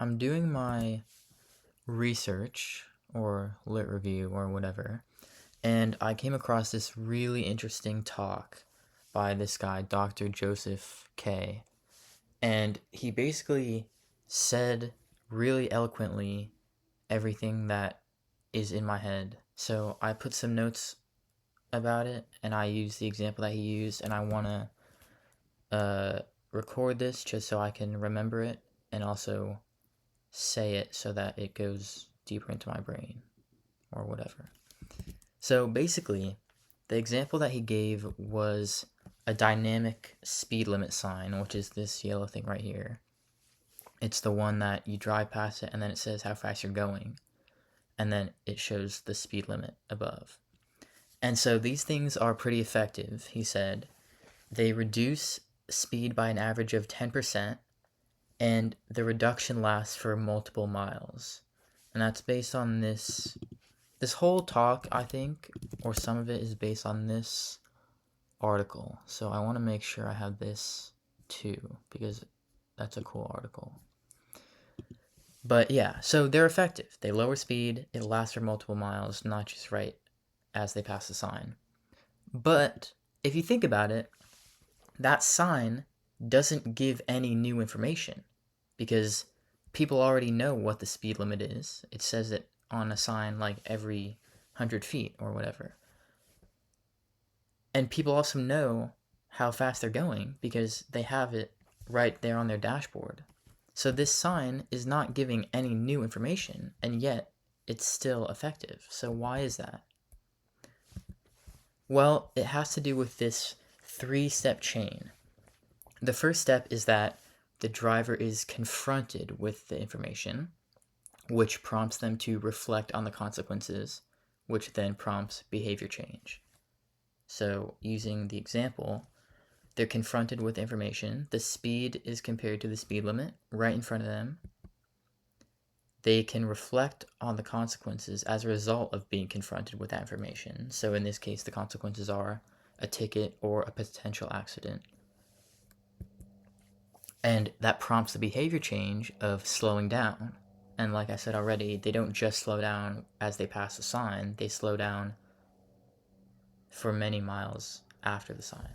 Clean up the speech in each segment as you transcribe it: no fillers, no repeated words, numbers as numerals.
I'm doing my research or lit review or whatever, and I came across this really interesting talk by this guy, Dr. Joseph K. And he basically said really eloquently everything that is in my head. So I put some notes about it and I used the example that he used, and I want to record this just so I can remember it and also say it so that it goes deeper into my brain or whatever. So basically, the example that he gave was a dynamic speed limit sign, which is this yellow thing right here. It's the one that you drive past it and then it says how fast you're going, and then it shows the speed limit above. And so these things are pretty effective, he said. They reduce speed by an average of 10%, and the reduction lasts for multiple miles. And that's based on this whole talk, I think, or some of it is based on this article. So I want to make sure I have this too, because that's a cool article. But yeah, so they're effective. They lower speed, it lasts for multiple miles, not just right as they pass the sign. But if you think about it, that sign doesn't give any new information because people already know what the speed limit is. It says it on a sign like every 100 feet or whatever. And people also know how fast they're going because they have it right there on their dashboard. So this sign is not giving any new information, and yet it's still effective. So why is that? Well, it has to do with this three-step chain. The first step is that the driver is confronted with the information, which prompts them to reflect on the consequences, which then prompts behavior change. So using the example, they're confronted with information. The speed is compared to the speed limit right in front of them. They can reflect on the consequences as a result of being confronted with that information. So in this case, the consequences are a ticket or a potential accident. And that prompts the behavior change of slowing down. And like I said already, they don't just slow down as they pass the sign, they slow down for many miles after the sign.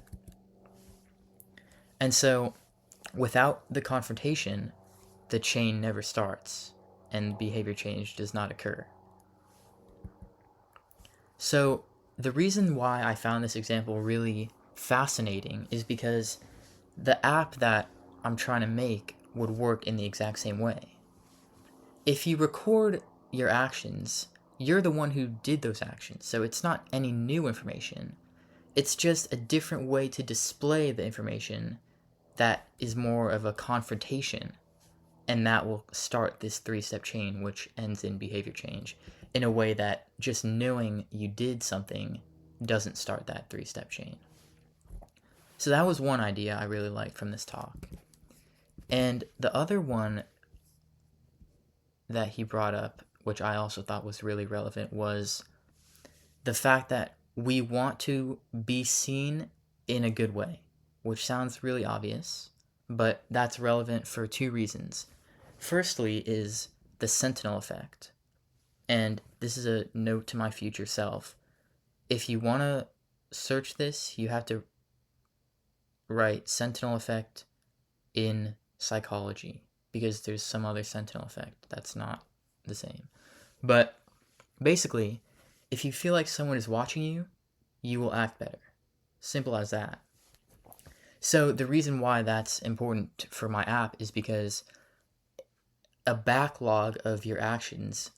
And so, without the confrontation, the chain never starts and behavior change does not occur. So, the reason why I found this example really fascinating is because the app that I'm trying to make would work in the exact same way. If you record your actions, you're the one who did those actions, so it's not any new information. It's just a different way to display the information that is more of a confrontation, and that will start this three-step chain, which ends in behavior change, in a way that just knowing you did something doesn't start that three-step chain. So that was one idea I really liked from this talk. And the other one that he brought up, which I also thought was really relevant, was the fact that we want to be seen in a good way, which sounds really obvious, but that's relevant for two reasons. Firstly is the sentinel effect. And this is a note to my future self. If you want to search this, you have to write sentinel effect in psychology, because there's some other sentinel effect that's not the same. But basically, if you feel like someone is watching you, you will act better. Simple as that. So the reason why that's important for my app is because a backlog of your actions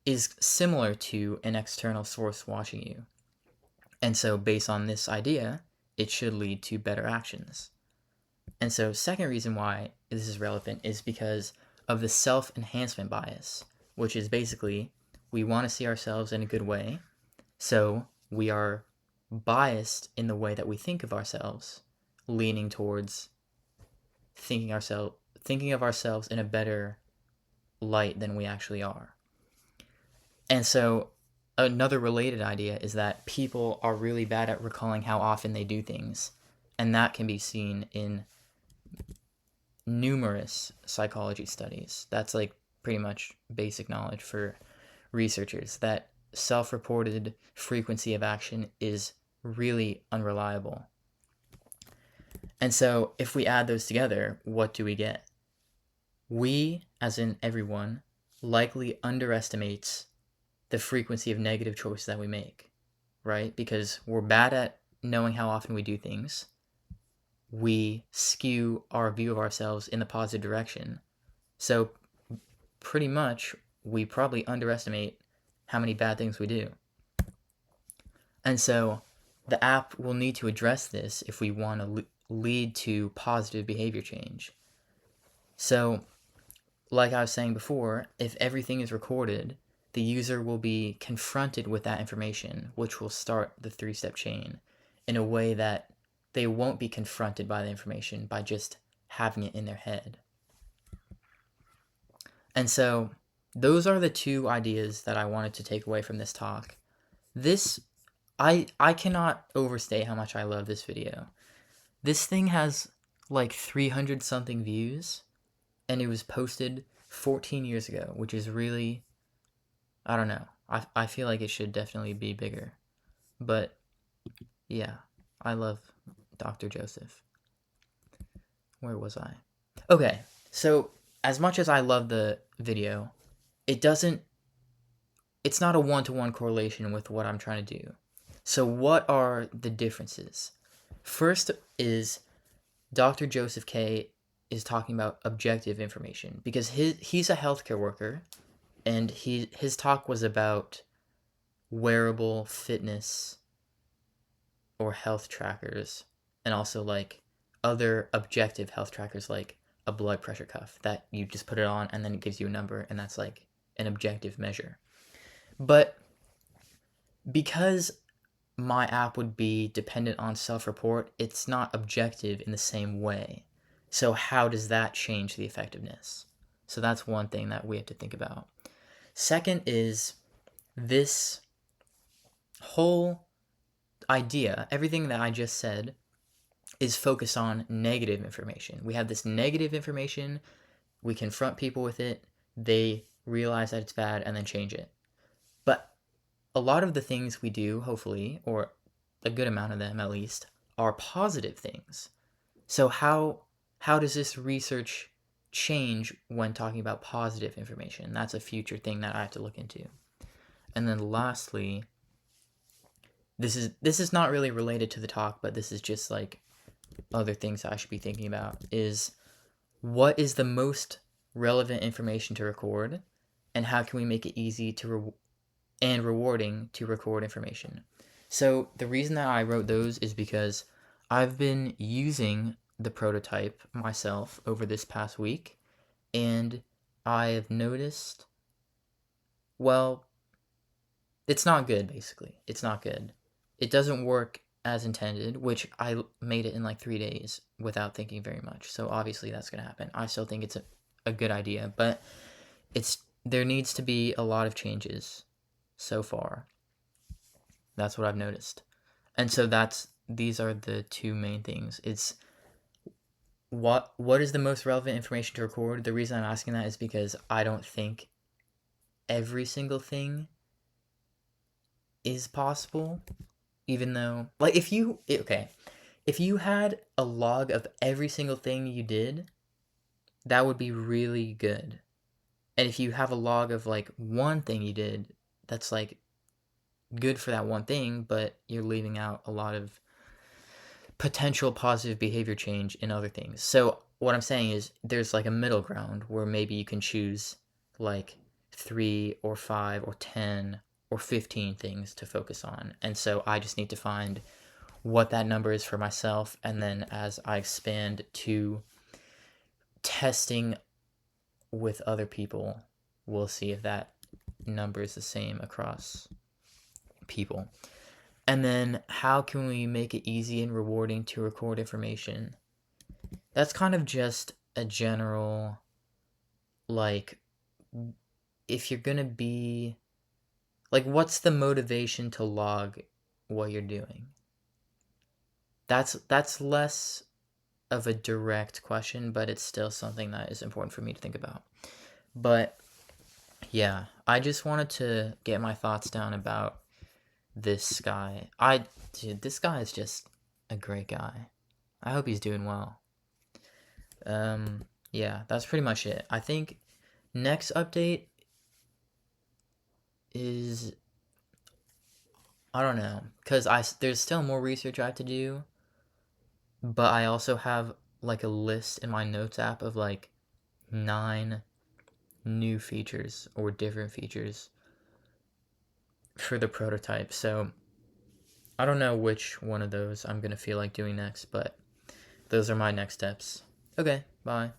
is similar to an external source watching you. And so based on this idea, it should lead to better actions. And so second reason why this is relevant is because of the self-enhancement bias, which is basically we want to see ourselves in a good way, so we are biased in the way that we think of ourselves, leaning towards thinking of ourselves in a better light than we actually are. And so another related idea is that people are really bad at recalling how often they do things, and that can be seen in numerous psychology studies. That's like pretty much basic knowledge for researchers that self-reported frequency of action is really unreliable. And so if we add those together, what do we get? We, as in everyone, likely underestimates the frequency of negative choices that we make, right? Because we're bad at knowing how often we do things. We skew our view of ourselves in the positive direction. So pretty much, we probably underestimate how many bad things we do. And so the app will need to address this if we want to lead to positive behavior change. So, like I was saying before, if everything is recorded, the user will be confronted with that information, which will start the 3-step chain in a way that they won't be confronted by the information by just having it in their head. And so those are the two ideas that I wanted to take away from this talk. I cannot overstate how much I love this video. This thing has like 300 something views, and it was posted 14 years ago, which is really, I don't know. I feel like it should definitely be bigger. But yeah, I love Dr. Joseph. Where was I? Okay, so as much as I love the video, it's not a one-to-one correlation with what I'm trying to do. So what are the differences? First is Dr. Joseph K is talking about objective information because he's a healthcare worker, and his talk was about wearable fitness or health trackers, and also like other objective health trackers like a blood pressure cuff that you just put it on and then it gives you a number, and that's like an objective measure. But because my app would be dependent on self-report, it's not objective in the same way. So how does that change the effectiveness? So that's one thing that we have to think about. Second is this whole idea, everything that I just said, is focused on negative information. We have this negative information, we confront people with it, they realize that it's bad and then change it. But a lot of the things we do, hopefully, or a good amount of them at least, are positive things. So how does this research change when talking about positive information? That's a future thing that I have to look into. And then lastly, this is not really related to the talk, but this is just like other things that I should be thinking about, is what is the most relevant information to record, and how can we make it easy to and rewarding to record information. So the reason that I wrote those is because I've been using the prototype myself over this past week, and I have noticed, well, it's not good, basically. It's not good. It doesn't work as intended, which I made it in like 3 days without thinking very much. So obviously that's going to happen. I still think it's a good idea, but there needs to be a lot of changes so far. That's what I've noticed. And so these are the two main things. It's what is the most relevant information to record? The reason I'm asking that is because I don't think every single thing is possible, even though, like, if you had a log of every single thing you did, that would be really good. And if you have a log of like one thing you did, that's like good for that one thing, but you're leaving out a lot of potential positive behavior change in other things. So what I'm saying is there's like a middle ground where maybe you can choose like 3 or 5 or 10 or 15 things to focus on. And so I just need to find what that number is for myself, and then as I expand to testing with other people, we'll see if that number is the same across people. And then how can we make it easy and rewarding to record information? That's kind of just a general, like, if you're gonna be, like, what's the motivation to log what you're doing? That's less of a direct question, but it's still something that is important for me to think about. But yeah, I just wanted to get my thoughts down about this guy. Dude, this guy is just a great guy. I hope he's doing well. Yeah, that's pretty much it. I think next update is, I don't know, because there's still more research I have to do, but I also have like a list in my notes app of like 9 new features or different features for the prototype. So I don't know which one of those I'm gonna feel like doing next, but those are my next steps. Okay, bye.